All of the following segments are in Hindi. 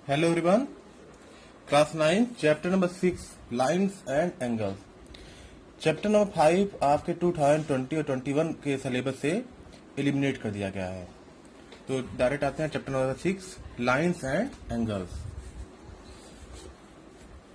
Hello everyone, class 9, chapter number 6, lines and angles. Chapter number 5 आपके 2020 और 21 के सिलेबस से एलिमिनेट कर दिया गया है। तो डायरेक्ट आते हैं chapter number 6, lines and angles.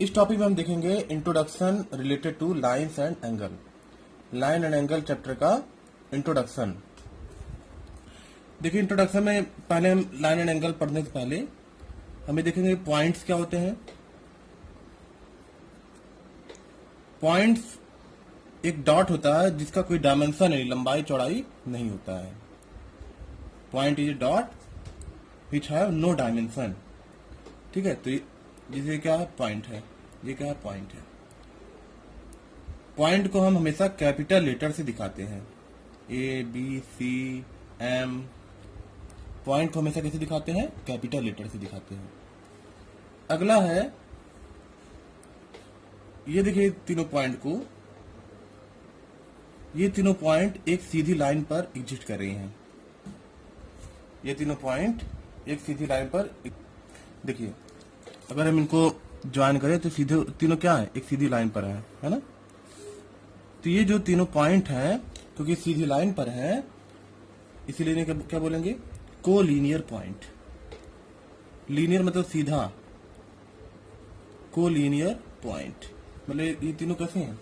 इस टॉपिक में हम देखेंगे introduction related two lines and angle. Line and angle chapter का इंट्रोडक्शन। देखिए, इंट्रोडक्शन में पहले हम लाइन एंड एंगल पढ़ने से पहले हमें देखेंगे पॉइंट्स क्या होते हैं। पॉइंट्स एक डॉट होता है जिसका कोई डायमेंशन नहीं, लंबाई चौड़ाई नहीं होता है। Point is a dot which have no dimension. ठीक है, तो जैसे क्या है पॉइंट है, ये क्या है पॉइंट है। पॉइंट को हम हमेशा कैपिटल लेटर से दिखाते हैं, A B C M. Point को हमेशा कैसे दिखाते हैं? कैपिटल लेटर से दिखाते हैं। अगला है, ये देखिए तीनों पॉइंट को, ये तीनों पॉइंट एक सीधी लाइन पर एग्जिस्ट कर रही हैं। ये तीनों पॉइंट एक सीधी लाइन पर, देखिए अगर हम इनको ज्वाइन करें तो सीधे तीनों क्या है, एक सीधी लाइन पर है ना। तो ये जो तीनों पॉइंट हैं क्योंकि सीधी लाइन पर हैं, इसीलिए क्या बोलेंगे? Collinear point. लीनियर मतलब सीधा, कोलिनियर पॉइंट मतलब ये तीनों कैसे हैं?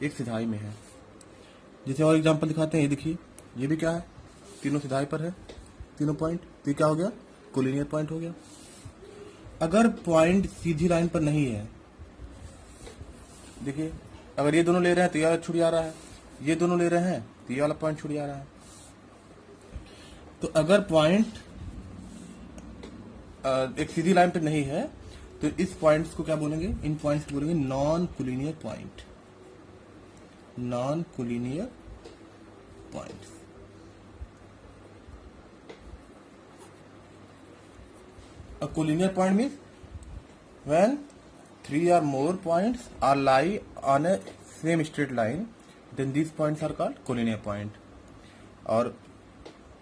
एक सिधाई में है। जैसे और एग्जांपल दिखाते हैं, ये देखिए, ये भी क्या है? तीनों सिधाई पर है, तीनों पॉइंट। तो ये क्या हो गया? कोलिनियर पॉइंट हो गया। अगर पॉइंट सीधी लाइन पर नहीं है, देखिए अगर ये दोनों ले रहे हैं तो ये वाला छूट जा रहा है, ये दोनों ले रहे हैं तो ये वाला पॉइंट छूट जा रहा है। तो अगर पॉइंट एक सीधी लाइन पर नहीं है तो इस पॉइंट्स को क्या बोलेंगे? इन पॉइंट्स को बोलेंगे non collinear point. Non collinear points. A collinear point means when three or more points are lie on a same straight line, then these points are called collinear point. और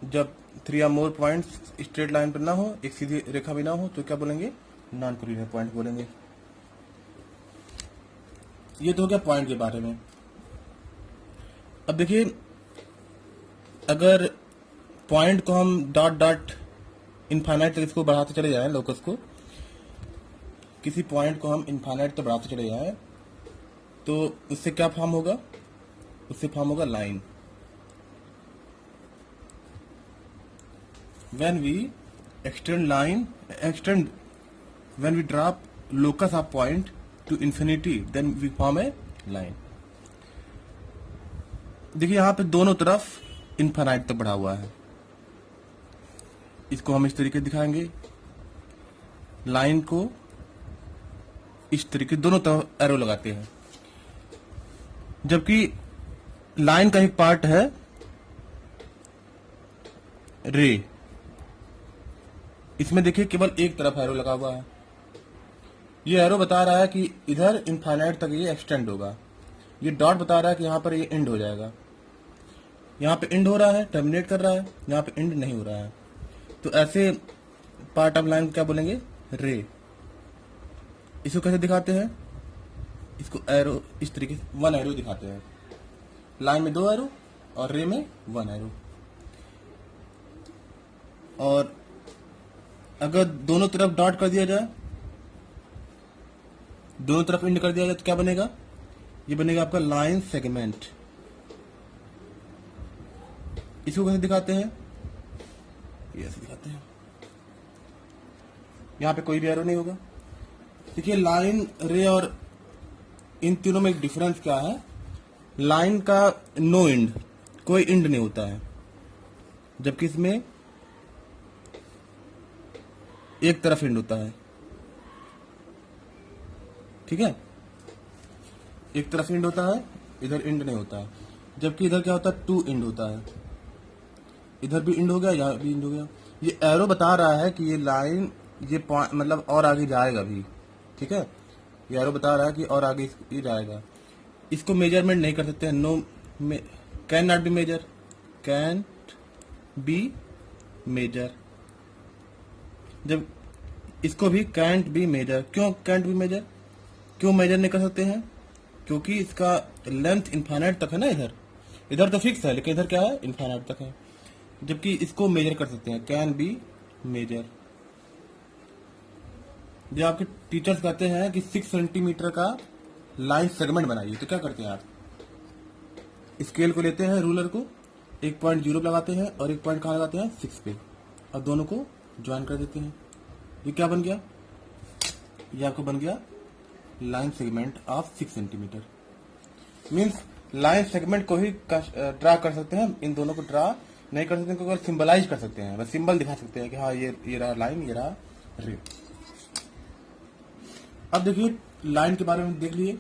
जब थ्री या मोर पॉइंट्स स्ट्रेट लाइन पर ना हो, एक सीधी रेखा भी ना हो, तो क्या बोलेंगे? नॉन कोलिनियर पॉइंट बोलेंगे। ये तो हो गया पॉइंट के बारे में। अब देखिए, अगर पॉइंट को हम डॉट डॉट इनफाइनाइट तक इसको बढ़ाते चले जाएं, लोकस को, किसी पॉइंट को हम इनफाइनाइट तक बढ़ाते चले जाएं, तो उससे क्या फॉर्म होगा? उससे फॉर्म होगा line. When we when we drop locus of point to infinity, then we form a line. देखिए यहाँ पे दोनों तरफ इनफाइनाइट तक बढ़ा हुआ है। इसको हम इस तरीके दिखाएंगे, लाइन को इस तरीके दोनों तरफ एरो लगाते हैं। जबकि लाइन का एक पार्ट है रे, इसमें देखिए केवल एक तरफ एरो लगा हुआ है। ये एरो बता रहा है कि इधर इनफाइनाइट तक ये एक्सटेंड होगा। ये डॉट बता रहा है कि यहाँ पर ये एंड हो जाएगा। यहाँ पे एंड हो रहा है, टर्मिनेट कर रहा है, यहाँ पे एंड नहीं हो रहा है। तो ऐसे पार्ट ऑफ लाइन क्या बोलेंगे? रे। इसको कैसे दिखाते हैं? इसको एरो इस तरीके से वन एरो दिखाते हैं। लाइन में दो एरो और रे में वन एरो। और अगर दोनों तरफ डॉट कर दिया जाए, दोनों तरफ एंड कर दिया जाए, तो क्या बनेगा? ये बनेगा आपका लाइन सेगमेंट। इसको कैसे दिखाते हैं? ये ऐसे दिखाते हैं। यहां पे कोई भी एरो नहीं होगा। देखिए लाइन, रे और इन तीनों में एक डिफरेंस क्या है? लाइन का नो एंड, कोई एंड नहीं होता है, जबकि इसमें एक तरफ एंड होता है। ठीक है, एक तरफ एंड होता है, इधर एंड नहीं होता है। जबकि इधर क्या होता है? टू एंड होता है। इधर भी एंड हो गया, यहाँ भी एंड हो गया। ये एरो बता रहा है कि ये लाइन, ये पॉइंट मतलब और आगे जाएगा भी। ठीक है, ये एरो बता रहा है कि और आगे ये जाएगा। इसको मेजरमेंट नहीं कर सकते हैं। No, can not be measure, can be measure. जब इसको भी कैंट बी मेजर। क्यों कैंट बी मेजर, क्यों मेजर नहीं कर सकते हैं? क्योंकि इसका लेंथ इनफाइनाइट तक है ना, इधर इधर तो फिक्स है लेकिन इधर क्या है, इनफाइनाइट तक है, जबकि इसको मेजर कर सकते हैं, कैन बी मेजर। जब आपके टीचर्स कहते हैं कि 6 सेंटीमीटर का लाइन सेगमेंट बनाइए, तो क्या करते हैं आप? स्केल को लेते हैं, रूलर को 1.0 लगाते हैं और एक पॉइंट कहाँ लगाते हैं, 6 पे, और दोनों को ज्वाइन कर देते हैं। ये क्या बन गया? ये आपको बन गया line segment of 6 centimetre. Means line segment को ही ड्रा कर सकते हैं, इन दोनों को ड्रा नहीं कर सकते, क्योंकि सिंबलाइज कर सकते हैं, बस सिंबल दिखा सकते हैं कि हाँ ये रहा लाइन, ये रहा रे। अब देखिए लाइन के बारे में देख लिए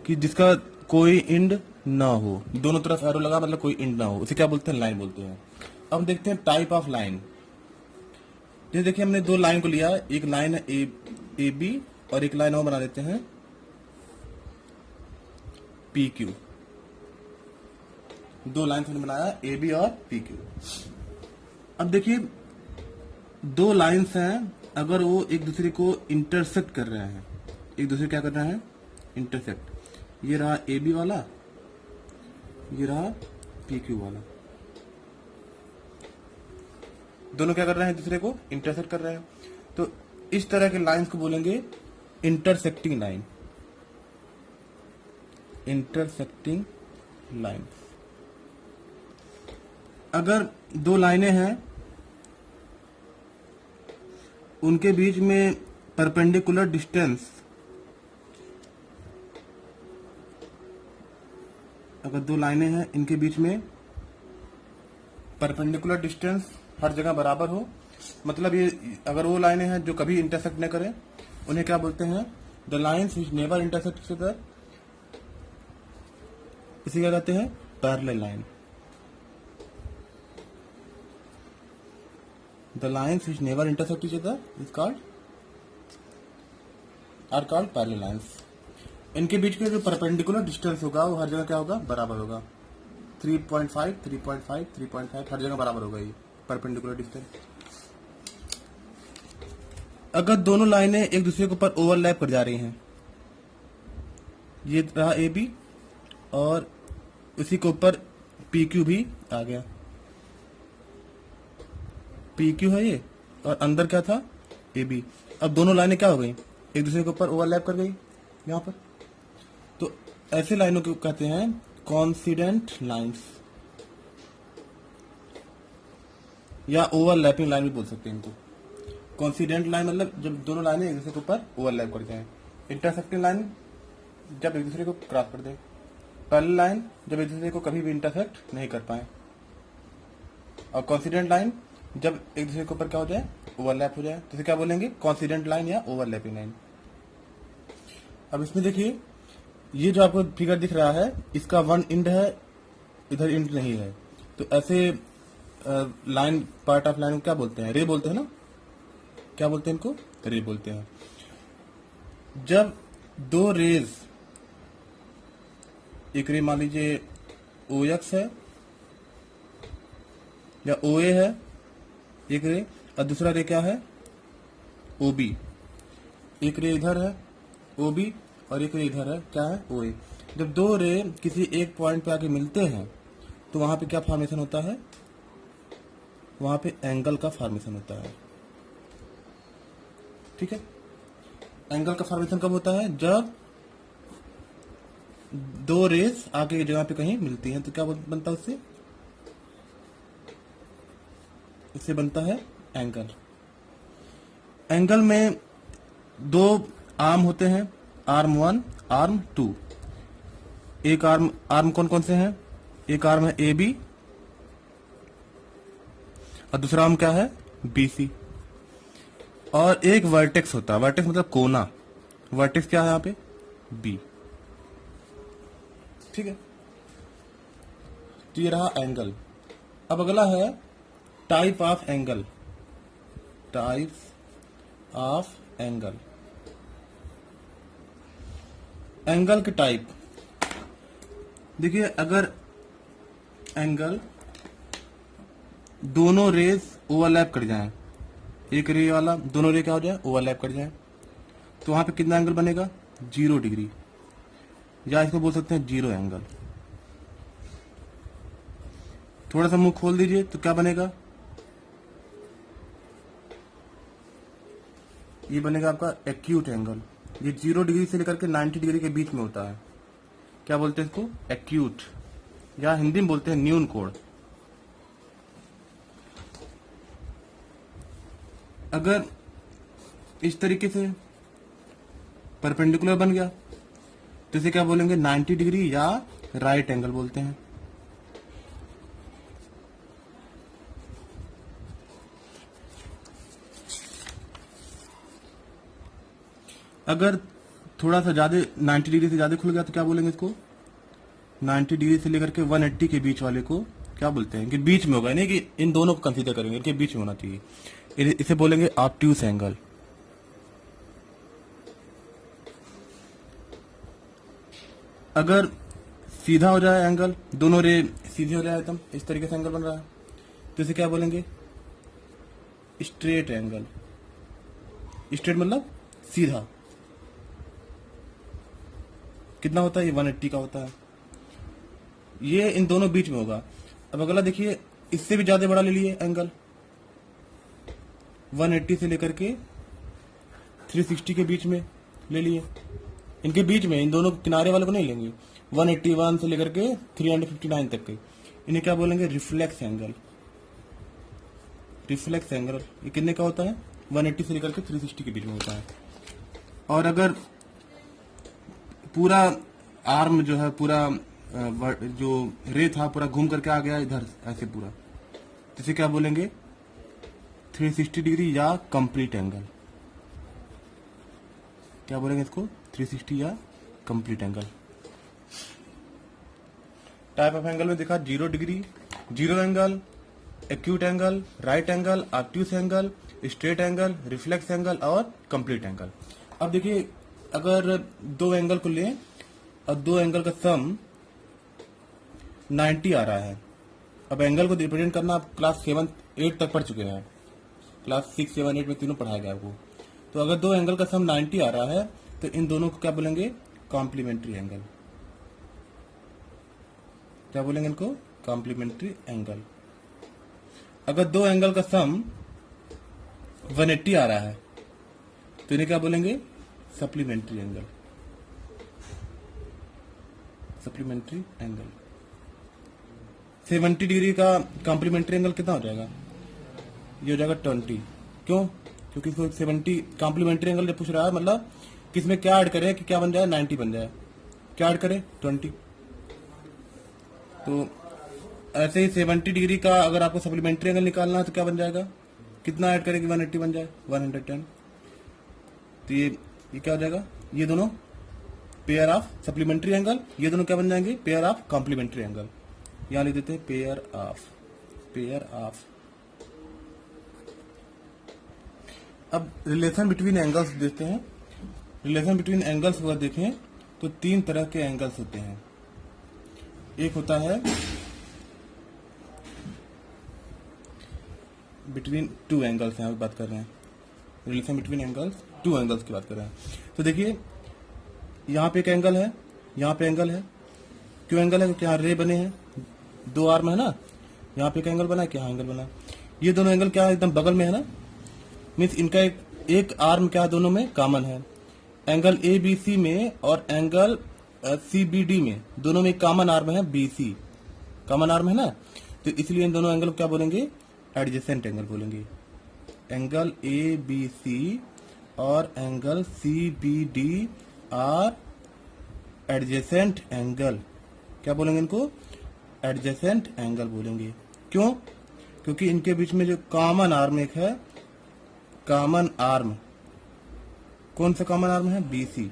कि जिसका कोई इंड ना हो, दोनों तरफ एरो लगा मतलब कोई इंड ना हो, उसे क्या बोलते हैं, लाइन बोलते हैं। अब देखते हैं टाइप ऑफ लाइन। जैसे देखिए हमने दो लाइन को लिया, एक लाइन है ए बी और एक लाइन और बना देते हैं पी क्यू। दो लाइन हमने बनाया ए बी और पी क्यू। अब देखिए दो लाइंस हैं, अगर वो एक दूसरे को इंटरसेक्ट कर रहे हैं, एक दूसरे क्या कर रहे हैं, इंटरसेक्ट। ये रहा ए बी वाला, ये रहा पी क्यू वाला, दोनों क्या कर रहे हैं, दूसरे को इंटरसेक्ट कर रहे हैं। तो इस तरह के लाइंस को बोलेंगे इंटरसेक्टिंग लाइन, इंटरसेक्टिंग लाइन। अगर दो लाइनें हैं, उनके बीच में परपेंडिकुलर डिस्टेंस, अगर दो लाइनें हैं इनके बीच में परपेंडिकुलर डिस्टेंस हर जगह बराबर हो, मतलब ये अगर वो लाइनें हैं जो कभी इंटरसेक्ट न करें, उन्हें क्या बोलते हैं, the lines which never intersect each other, इसे क्या कहते हैं, parallel line. The lines which never intersect each other are called parallel lines. इनके बीच में जो परपेंडिकुलर डिस्टेंस होगा वो हर जगह क्या होगा, बराबर होगा। 3.5 3.5 3.5 हर जगह बराबर होगा ये परपेंडिकुलर डिस्टेंस। अगर दोनों लाइनें एक दूसरे के ऊपर ओवरलैप कर जा रही हैं, ये रहा ए बी और उसी के ऊपर पी क्यू भी आ गया, पी क्यू है ये और अंदर क्या था, ए बी। अब दोनों लाइनें क्या हो गई, एक दूसरे के ऊपर ओवरलैप कर गई यहां पर, तो ऐसे लाइनों को कहते हैं कॉन्सिडेंट लाइंस, या ओवरलैपिंग लाइन भी बोल सकते हैं इनको। कॉन्सिडेंट लाइन मतलब जब दोनों लाइनें एक दूसरे के ऊपर ओवरलैप कर जाए। इंटरसेक्टिंग लाइन जब एक दूसरे को क्रॉस कर दे। पैरेलल लाइन जब एक दूसरे को कभी भी इंटरसेक्ट नहीं कर पाए। और कॉन्सिडेंट लाइन जब एक दूसरे के ऊपर क्या हो जाए, ओवरलैप हो जाए, तो इसे क्या बोलेंगे, कॉन्सिडेंट लाइन या ओवरलैपिंग लाइन। अब इसमें देखिए ये जो आपको फिगर दिख रहा है, इसका वन इंड है, इधर इंड नहीं है, तो ऐसे लाइन, पार्ट ऑफ लाइन को क्या बोलते हैं, रे बोलते हैं ना, क्या बोलते हैं इनको, रे बोलते हैं। जब दो रेज, एक रे मान लीजिए ओ एक्स है या ओ ए है एक रे, और दूसरा रे क्या है, ओ बी। एक रे इधर है ओ बी और एक रे इधर है क्या है, ओ ए। जब दो रे किसी एक पॉइंट पे आके मिलते हैं तो वहां पे क्या फॉर्मेशन होता है, वहां पे एंगल का फॉर्मेशन होता है। ठीक है, एंगल का फॉर्मेशन कब होता है, जब दो रेस आके एक जगह पे कहीं मिलती हैं, तो क्या बनता है उससे, इससे बनता है एंगल। एंगल में दो आर्म होते हैं, आर्म 1 आर्म 2। एक आर्म कौन कौन से हैं, एक आर्म है ए बी और दूसरा आर्म क्या है, बी सी। और एक वर्टेक्स होता है, वर्टेक्स मतलब कोना, वर्टेक्स क्या है यहाँ पे, बी। ठीक है, तो ये रहा एंगल। अब अगला है type of angle, type of angle. Angle के टाइप देखिए, अगर एंगल दोनों रेज ओवरलैप कर जाएं, एक रे वाला दोनों रे क्या हो जाए, ओवरलैप कर जाए, तो वहां पे कितना एंगल बनेगा, 0 डिग्री, या इसको बोल सकते हैं 0 एंगल। थोड़ा सा मुंह खोल दीजिए तो क्या बनेगा, ये बनेगा आपका एक्यूट एंगल। ये 0 डिग्री से लेकर के 90 डिग्री के बीच में होता है, क्या बोलते हैं इसको, एक्यूट, या हिंदी में बोलते हैं न्यून कोण। अगर इस तरीके से परपेंडिकुलर बन गया तो इसे क्या बोलेंगे, 90 डिग्री या राइट एंगल बोलते हैं। अगर थोड़ा सा ज्यादा 90 डिग्री से ज्यादा खुल गया तो क्या बोलेंगे इसको, 90 डिग्री से लेकर के 180 के बीच वाले को क्या बोलते हैं, कि बीच में होगा, नहीं कि इन दोनों को कंसीडर करेंगे, इनके बीच में होना चाहिए, इसे बोलेंगे ऑब्ट्यूस एंगल। अगर सीधा हो जाए एंगल, दोनों रे सीधे हो जाए एकदम, इस तरीके से एंगल बन रहा है, तो इसे क्या बोलेंगे, स्ट्रेट एंगल। स्ट्रेट मतलब सीधा, कितना होता है, ये 180 का होता है, ये इन दोनों बीच में होगा। अब अगला देखिए, इससे भी ज्यादा बड़ा ले लिए एंगल, 180 से लेकर के 360 के बीच में ले लिए, इनके बीच में, इन दोनों किनारे वाले को नहीं लेंगे, 181 से लेकर के 359 तक के, इन्हें क्या बोलेंगे, रिफ्लेक्स एंगल। रिफ्लेक्स एंगल ये कितने का होता है, 180 से लेकर के 360 के बीच में होता है। और अगर पूरा आर्म जो है, पूरा जो रे था पूरा घूम करके आ गया इधर ऐसे पूरा, तो इसे क्या बोलेंगे, 360 डिग्री या कंप्लीट एंगल। क्या बोलेंगे इसको, 360 या complete angle. Type of angle में देखा, 0 degree, 0 angle, acute angle, right angle, obtuse angle, straight angle, reflex angle और कंप्लीट एंगल। अब देखिए, अगर दो एंगल को लें और दो एंगल का सम 90 आ रहा है, अब एंगल को रिप्रेजेंट करना आप क्लास 7 8 तक पढ़ चुके हैं, क्लास 6 7 8 में तीनों पढ़ाया गया आपको। तो अगर दो एंगल का सम 90 आ रहा है तो इन दोनों को क्या बोलेंगे, कॉम्प्लीमेंट्री एंगल। क्या बोलेंगे इनको, कॉम्प्लीमेंट्री एंगल। अगर दो एंगल का सम 180 आ रहा है तो इन्हें क्या बोलेंगे, supplementary angle. Supplementary angle. 70 degree का कॉम्प्लीमेंट्री एंगल कितना हो जाएगा, ये हो जाएगा 20। क्यों, क्योंकि इसको 70 कॉम्प्लीमेंट्री एंगल जब पूछ रहा है, मतलब किसमें क्या ऐड करें कि क्या बन जाए, 90 बन जाए, क्या ऐड करें, 20। तो ऐसे ही 70 डिग्री का अगर आपको सप्लीमेंट्री एंगल निकालना है तो क्या बन जाएगा, कितना ऐड करें कि 180 बन जाए, 110। तो ये क्या हो जाएगा, ये दोनों पेयर ऑफ सप्लीमेंट्री एंगल, ये दोनों क्या बन जाएंगे, पेयर ऑफ कॉम्प्लीमेंट्री एंगल। यहां लिख देते हैं पेयर ऑफ। अब रिलेशन बिटवीन एंगल्स देखते हैं। रिलेशन बिटवीन एंगल्स अगर देखें तो 3 तरह के एंगल्स होते हैं। एक होता है बिटवीन 2 एंगल्स, यहाँ बात कर रहे हैं, रिलेशन बिटवीन एंगल्स, 2 एंगल्स की बात कर रहे हैं। तो देखिए, यहाँ पे एक एंगल है, यहाँ पे एंगल है। क्यों एंगल है, क्योंकि यहाँ रे बने हैं, 2 आर्म है ना, यहाँ पे एक एंगल बना है, क्या एंगल बना है, ये दोनों एंगल क्या है, एकदम बगल में है ना, मीन्स इनका एक आर्म क्या दोनों में कॉमन है। एंगल ए बी सी में और एंगल सी बी डी में, दोनों में कॉमन आर्म है, बी सी कॉमन आर्म है ना, तो इसलिए इन दोनों एंगल को क्या बोलेंगे, एडजेसेंट एंगल बोलेंगे। एंगल ए बी सी और angle C B D are adjacent angle. क्या बोलेंगे इनको, एडजेसेंट एंगल बोलेंगे। क्यों, क्योंकि इनके बीच में जो कॉमन आर्म एक है, कॉमन आर्म, कौन सा कॉमन आर्म है, बी सी,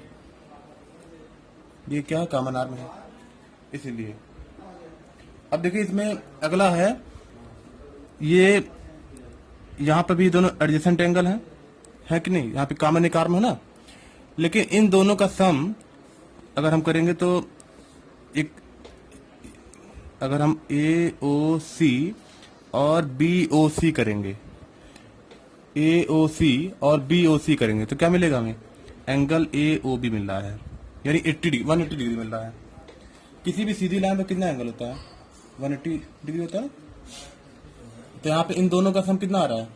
ये क्या है, कॉमन आर्म है, इसीलिए। अब देखिए, इसमें अगला है, ये यहां पर भी दोनों एडजेसेंट एंगल है कि नहीं, यहां पे कॉमन एक आर्म है ना, लेकिन इन दोनों का सम अगर हम करेंगे तो एक, अगर हम ए ओ सी और बी ओ सी करेंगे, AOC और BOC करेंगे तो क्या मिलेगा हमें? एंगल AOB मिल रहा है, यानी 180 डिग्री मिल रहा है। किसी भी सीधी लाइन पर कितना एंगल होता है? 180 डिग्री होता है। तो यहाँ पे इन दोनों का सम कितना आ रहा है?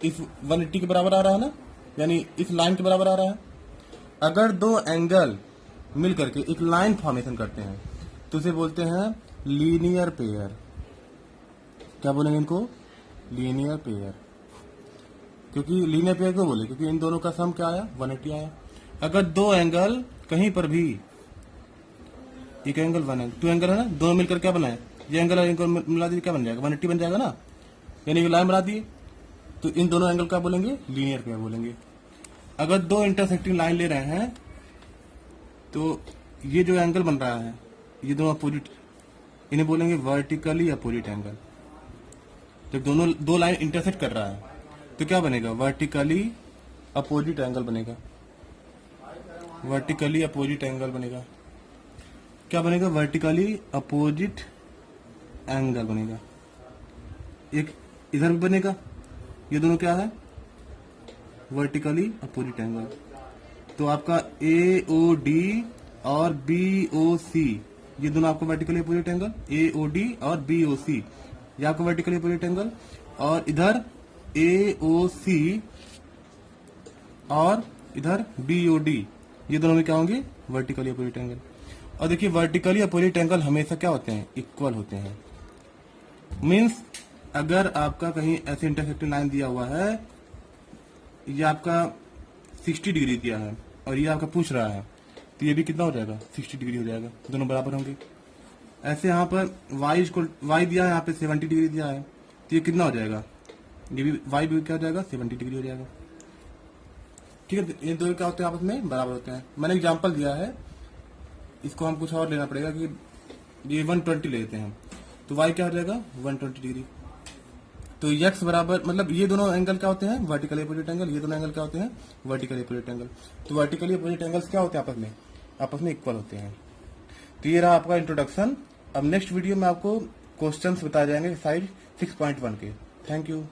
इस 180 के बराबर आ रहा है ना, यानी इस लाइन के बराबर आ रहा है। अगर दो एंगल मिल करके एक लाइन फॉर्मेशन करते हैं तो उसे बोलते हैं लीनियर पेयर। क्या बोलेंगे इनको? Linear pair. क्योंकि लीनियर पेयर क्यों बोले? क्योंकि इन दोनों का सम क्या आया? 180 आया। अगर दो एंगल कहीं पर भी, एक angle one angle two angle है ना, दोनों मिलकर क्या बनाए? ये एंगल और एंगल मिला दिए क्या बन जाएगा? 180 बन जाएगा ना, यानी ये लाइन बना दिए। तो इन दोनों एंगल का बोलेंगे? लीनियर पेयर बोलेंगे। अगर दो इंटरसेक्टिंग लाइन ले रहे हैं तो ये जो एंगल बन रहा है, ये दोनों अपोजिट, इन्हें बोलेंगे वर्टिकली अपोजिट एंगल। जब दोनों दो लाइन इंटरसेक्ट कर रहा है तो क्या बनेगा? वर्टिकली अपोजिट एंगल बनेगा। वर्टिकली अपोजिट एंगल बनेगा। क्या बनेगा? वर्टिकली अपोजिट एंगल बनेगा। एक इधर भी बनेगा। ये दोनों क्या है? Vertically opposite angle. तो आपका AOD और BOC, ये दोनों आपका वर्टिकली अपोजिट एंगल। AOD और BOC ये आपका वर्टिकली अपोजिट एंगल। और इधर AOC और इधर BOD, ये दोनों में क्या होंगे? Vertically opposite angle. और देखिए वर्टिकली अपोजिट एंगल हमेशा क्या होते हैं? इक्वल होते हैं। मीन्स अगर आपका कहीं ऐसे इंटरसेक्टिंग लाइन दिया हुआ है, ये आपका 60 डिग्री दिया है और ये आपका पूछ रहा है, तो ये भी कितना हो जाएगा? 60 डिग्री हो जाएगा, दोनों बराबर होंगे। ऐसे यहाँ पर y दिया है, यहाँ पे 70 डिग्री दिया है, तो ये कितना हो जाएगा? ये भी y भी क्या हो जाएगा? 70 डिग्री हो जाएगा। ठीक है, ये दोनों क्या होते हैं? आपस में बराबर होते हैं। मैंने एग्जांपल दिया है, इसको हम कुछ और लेना पड़ेगा कि ये 120 लेते हैं तो y क्या हो जाएगा? 120 डिग्री। तो x बराबर, मतलब ये दोनों एंगल क्या होते हैं? Vertically opposite angle. ये दोनों एंगल क्या होते हैं? Vertically opposite angle. तो वर्टिकली अपोजिट एंगल्स क्या होते हैं? आपस में इक्वल होते हैं। तो ये रहा आपका इंट्रोडक्शन। अब नेक्स्ट वीडियो में आपको क्वेश्चंस बताए जाएंगे साइड 6.1 के। Thank you.